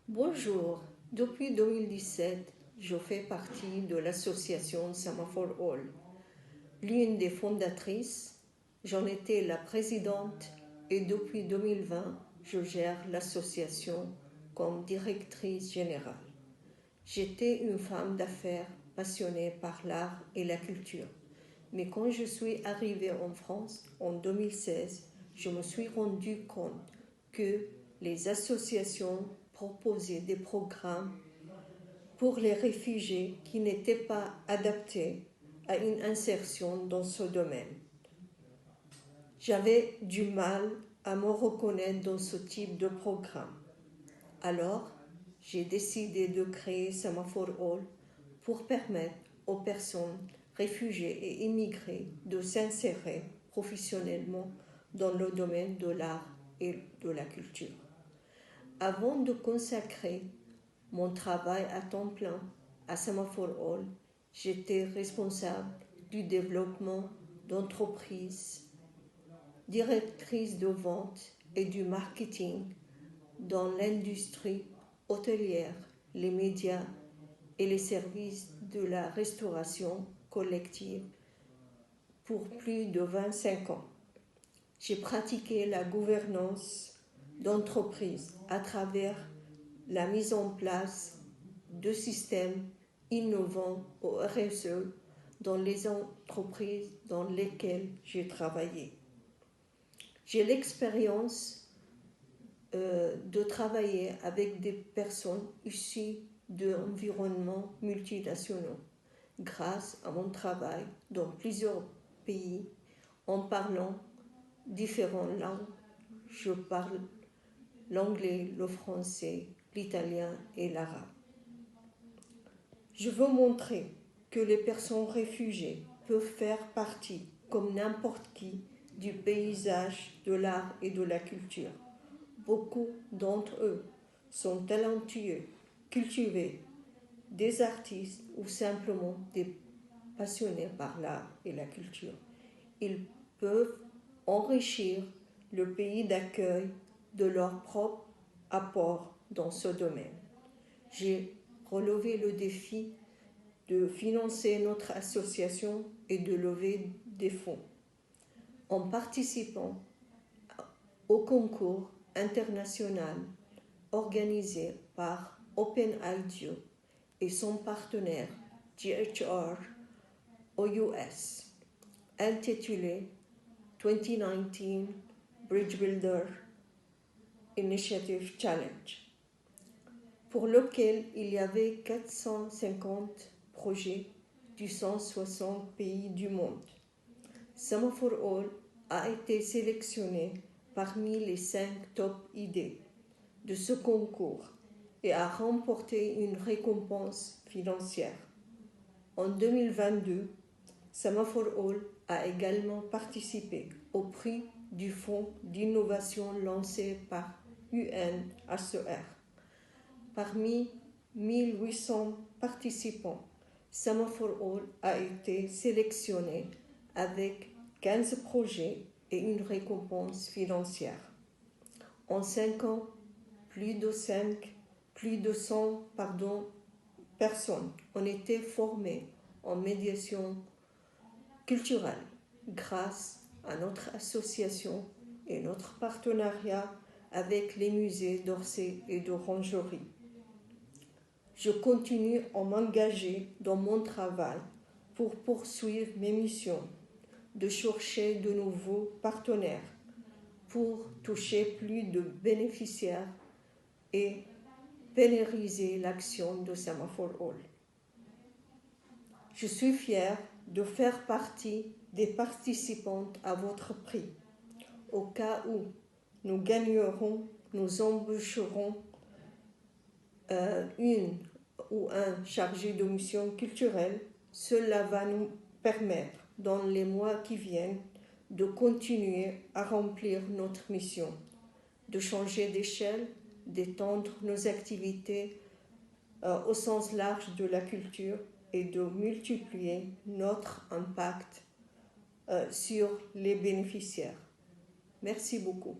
Bonjour, depuis 2017, je fais partie de l'association Semaphore All. L'une des fondatrices, j'en étais la présidente et depuis 2020, je gère l'association comme directrice générale. J'étais une femme d'affaires passionnée par l'art et la culture. Mais quand je suis arrivée en France en 2016, je me suis rendu compte que les associations proposaient des programmes pour les réfugiés qui n'étaient pas adaptés à une insertion dans ce domaine. J'avais du mal à me reconnaître dans ce type de programme. Alors, j'ai décidé de créer Semaphore All pour permettre aux personnes réfugiées et immigrées de s'insérer professionnellement dans le domaine de l'art et de la culture. Avant de consacrer mon travail à temps plein à Semaphore All, j'étais responsable du développement d'entreprises, directrice de vente et du marketing dans l'industrie hôtelière, les médias et les services de la restauration collective pour plus de 25 ans. J'ai pratiqué la gouvernance d'entreprise à travers la mise en place de systèmes innovants au RSE dans les entreprises dans lesquelles j'ai travaillé. J'ai l'expérience de travailler avec des personnes issues d'environnements multinationaux grâce à mon travail dans plusieurs pays en parlant différentes langues. Je parle l'anglais, le français, l'italien et l'arabe. Je veux montrer que les personnes réfugiées peuvent faire partie, comme n'importe qui, du paysage de l'art et de la culture. Beaucoup d'entre eux sont talentueux, cultivés, des artistes ou simplement des passionnés par l'art et la culture. Ils peuvent enrichir le pays d'accueil de leur propre apport dans ce domaine. J'ai relevé le défi de financer notre association et de lever des fonds. En participant au concours international organisé par OpenIDEO et son partenaire GHR aux US, intitulé 2019 Bridge Builder Initiative Challenge, pour lequel il y avait 450 projets du 160 pays du monde. Semaphore All a été sélectionné parmi les 5 top idées de ce concours et a remporté une récompense financière. En 2022, Semaphore All a également participé au prix du Fonds d'innovation lancé par UNHCR. Parmi 1800 participants, Semaphore All a été sélectionné avec 15 projets et une récompense financière. En 5 ans, plus de 100 personnes ont été formées en médiation culturelle grâce à notre association et notre partenariat avec les musées d'Orsay et d'Orangerie. Je continue à m'engager dans mon travail pour poursuivre mes missions, de chercher de nouveaux partenaires pour toucher plus de bénéficiaires et pérenniser l'action de Semaphore All. Je suis fière de faire partie des participantes à votre prix. Au cas où nous gagnerons, nous embaucherons une ou un chargé de mission culturelle. Cela va nous permettre, dans les mois qui viennent, de continuer à remplir notre mission, de changer d'échelle, d'étendre nos activités au sens large de la culture et de multiplier notre impact sur les bénéficiaires. Merci beaucoup.